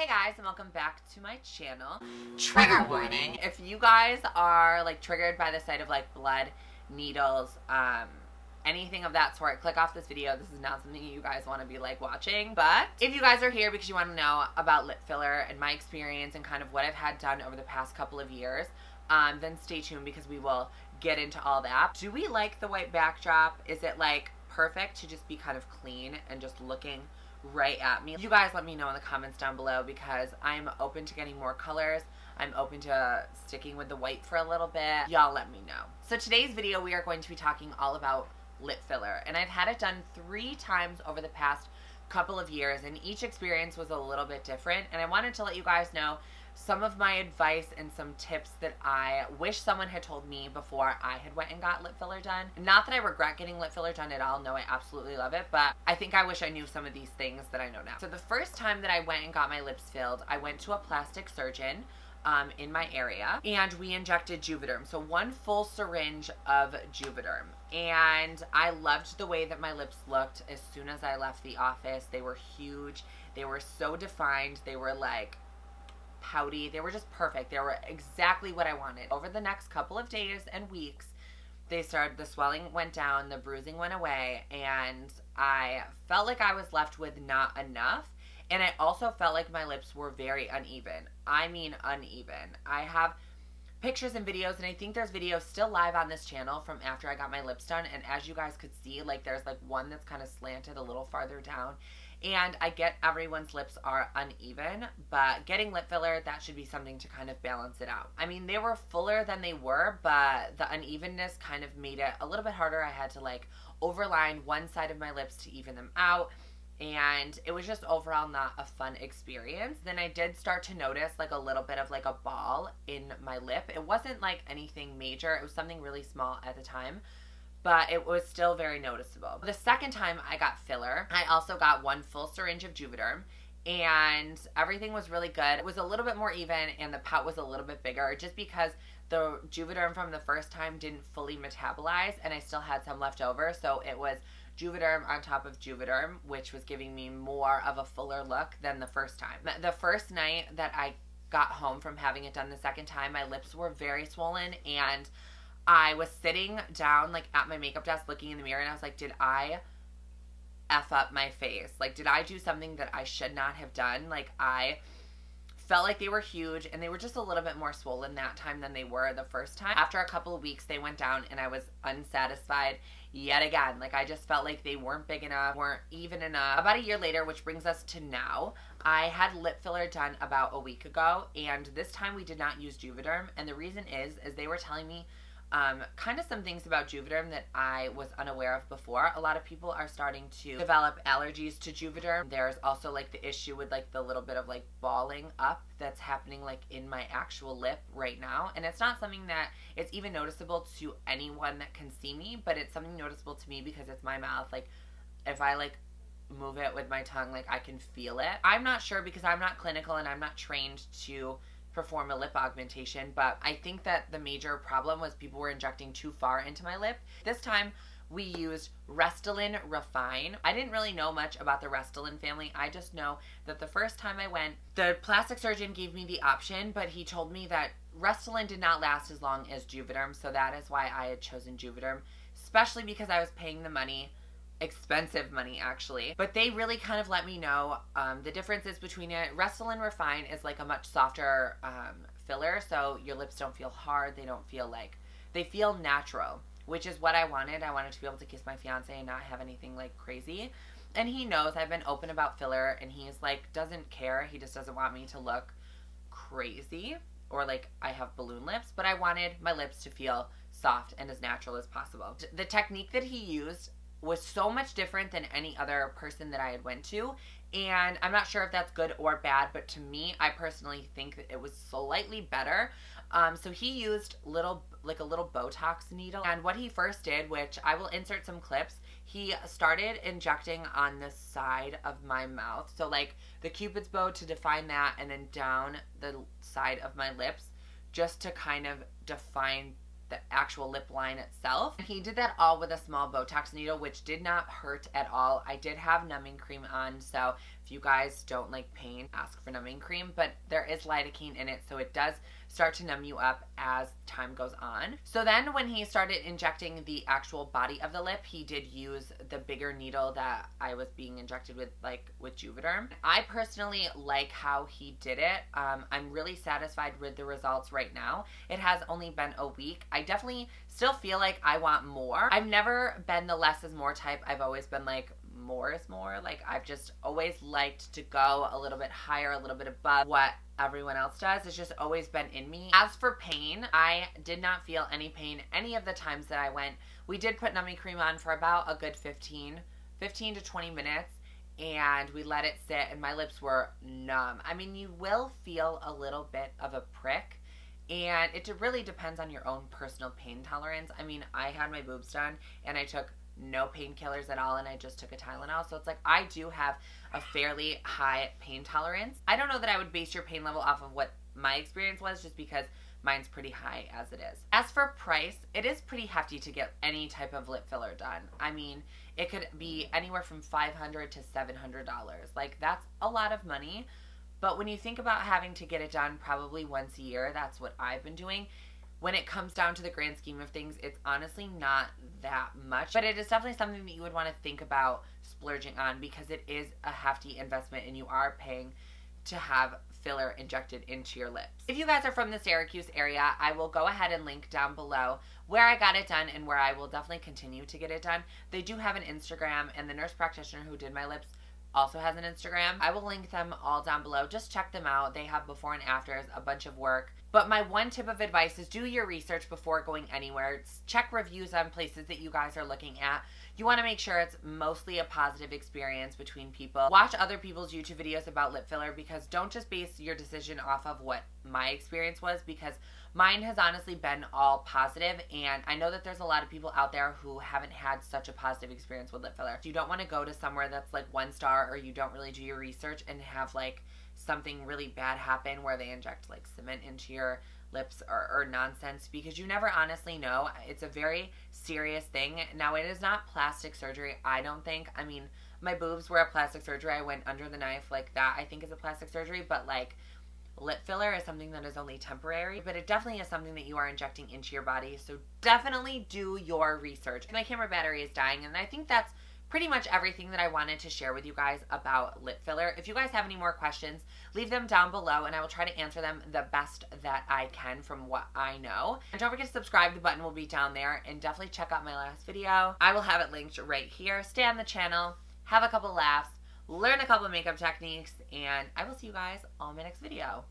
Hey guys, and welcome back to my channel. Trigger warning. If you guys are like triggered by the sight of like blood, needles, anything of that sort, click off this video. This is not something you guys want to be like watching. But if you guys are here because you want to know about lip filler and my experience and kind of what I've had done over the past couple of years, then stay tuned because we will get into all that. Do we like the white backdrop? Is it like perfect to just be kind of clean and just looking right at me? You guys let me know in the comments down below because I'm open to getting more colors. I'm open to sticking with the white for a little bit. Y'all let me know. So today's video we are going to be talking all about lip filler, and I've had it done 3 times over the past couple of years, and each experience was a little bit different, and I wanted to let you guys know some of my advice and some tips that I wish someone had told me before I had went and got lip filler done. Not that I regret getting lip filler done at all. No, I absolutely love it, but I think I wish I knew some of these things that I know now. So the first time that I went and got my lips filled, I went to a plastic surgeon in my area, and we injected Juvederm. So 1 full syringe of Juvederm. And I loved the way that my lips looked as soon as I left the office. They were huge. They were so defined. They were like pouty. They were just perfect. They were exactly what I wanted. Over the next couple of days and weeks, the swelling went down, the bruising went away, and I felt like I was left with not enough. And I also felt like my lips were very uneven. I mean uneven. I have pictures and videos, and I think there's videos still live on this channel from after I got my lips done, and as you guys could see, like there's like one that's kind of slanted a little farther down. And I get everyone's lips are uneven, but getting lip filler, that should be something to kind of balance it out. I mean, they were fuller than they were, but the unevenness kind of made it a little bit harder. I had to like overline one side of my lips to even them out, and it was just overall not a fun experience. Then I did start to notice like a little bit of like a ball in my lip. It wasn't like anything major. It was something really small at the time, but it was still very noticeable. The second time I got filler, I also got 1 full syringe of Juvederm, and everything was really good. It was a little bit more even, and the pout was a little bit bigger just because the Juvederm from the first time didn't fully metabolize, and I still had some left over, so it was Juvederm on top of Juvederm, which was giving me more of a fuller look than the first time. The first night that I got home from having it done the second time, my lips were very swollen, and I was sitting down like at my makeup desk looking in the mirror, and I was like, did I F up my face? Like, did I do something that I should not have done? Like, I felt like they were huge, and they were just a little bit more swollen that time than they were the first time. After a couple of weeks, they went down, and I was unsatisfied yet again. Like, I just felt like they weren't big enough, weren't even enough. About a year later, which brings us to now, I had lip filler done about a week ago, and this time we did not use Juvederm, and the reason is they were telling me kind of some things about Juvederm that I was unaware of before. A lot of people are starting to develop allergies to Juvederm. There's also like the issue with like the little bit of like balling up that's happening like in my actual lip right now. And it's not something that it's even noticeable to anyone that can see me, but it's something noticeable to me because it's my mouth. Like if I like move it with my tongue, like I can feel it. I'm not sure because I'm not clinical and I'm not trained to perform a lip augmentation, but I think that the major problem was people were injecting too far into my lip. This time we used Restylane Refine. I didn't really know much about the Restylane family. I just know that the first time I went, the plastic surgeon gave me the option, but he told me that Restylane did not last as long as Juvederm, so that is why I had chosen Juvederm, especially because I was paying the money. Expensive money actually, but they really kind of let me know the differences between it. Restylane Refine is like a much softer filler, so your lips don't feel hard. They don't feel like, they feel natural, which is what I wanted. I wanted to be able to kiss my fiance and not have anything like crazy, and he knows I've been open about filler, and he's like doesn't care. He just doesn't want me to look crazy or like I have balloon lips, but I wanted my lips to feel soft and as natural as possible. The technique that he used was so much different than any other person that I had went to, and I'm not sure if that's good or bad, but to me, I personally think that it was slightly better. So he used a little Botox needle, and what he first did, which I will insert some clips, he started injecting on the side of my mouth, so like the Cupid's bow to define that, and then down the side of my lips just to kind of define the actual lip line itself. He did that all with a small Botox needle, which did not hurt at all. I did have numbing cream on, so If you guys don't like pain, ask for numbing cream, but there is lidocaine in it, so it does start to numb you up as time goes on. So then when he started injecting the actual body of the lip, he did use the bigger needle that I was being injected with, like with Juvederm. I personally like how he did it. I'm really satisfied with the results right now. It has only been a week. I definitely still feel like I want more. I've never been the less is more type. I've always been like more is more. Like I've just always liked to go a little bit higher, a little bit above what everyone else does. It's just always been in me. As for pain, I did not feel any pain any of the times that I went. We did put numbing cream on for about a good 15 to 20 minutes, and we let it sit, and my lips were numb. I mean, you will feel a little bit of a prick, and it really depends on your own personal pain tolerance. I mean, I had my boobs done, and I took no painkillers at all, and I just took a Tylenol, so it's like I do have a fairly high pain tolerance. I don't know that I would base your pain level off of what my experience was, just because mine's pretty high as it is. As for price, it is pretty hefty to get any type of lip filler done. I mean, it could be anywhere from $500 to $700. Like, that's a lot of money, but when you think about having to get it done probably once a year, that's what I've been doing. When it comes down to the grand scheme of things, it's honestly not that much, but it is definitely something that you would want to think about splurging on, because it is a hefty investment and you are paying to have filler injected into your lips. If you guys are from the Syracuse area, I will go ahead and link down below where I got it done and where I will definitely continue to get it done. They do have an Instagram, and the nurse practitioner who did my lips also has an Instagram. I will link them all down below. Just check them out. They have before and afters, a bunch of work. But my one tip of advice is do your research before going anywhere. Check reviews on places that you guys are looking at. You want to make sure it's mostly a positive experience between people. Watch other people's YouTube videos about lip filler, because don't just base your decision off of what my experience was, because mine has honestly been all positive, and I know that there's a lot of people out there who haven't had such a positive experience with lip filler. You don't want to go to somewhere that's like 1 star, or you don't really do your research and have like something really bad happen where they inject like cement into your lips or nonsense, because you never honestly know. It's a very serious thing. Now, it is not plastic surgery, I don't think. I mean, my boobs were a plastic surgery. I went under the knife. Like, that I think is a plastic surgery, but like lip filler is something that is only temporary, but it definitely is something that you are injecting into your body, so definitely do your research. My camera battery is dying, and I think that's pretty much everything that I wanted to share with you guys about lip filler. If you guys have any more questions, leave them down below, and I will try to answer them the best that I can from what I know. And don't forget to subscribe. The button will be down there, and definitely check out my last video. I will have it linked right here. Stay on the channel, have a couple laughs, learn a couple makeup techniques, and I will see you guys on my next video.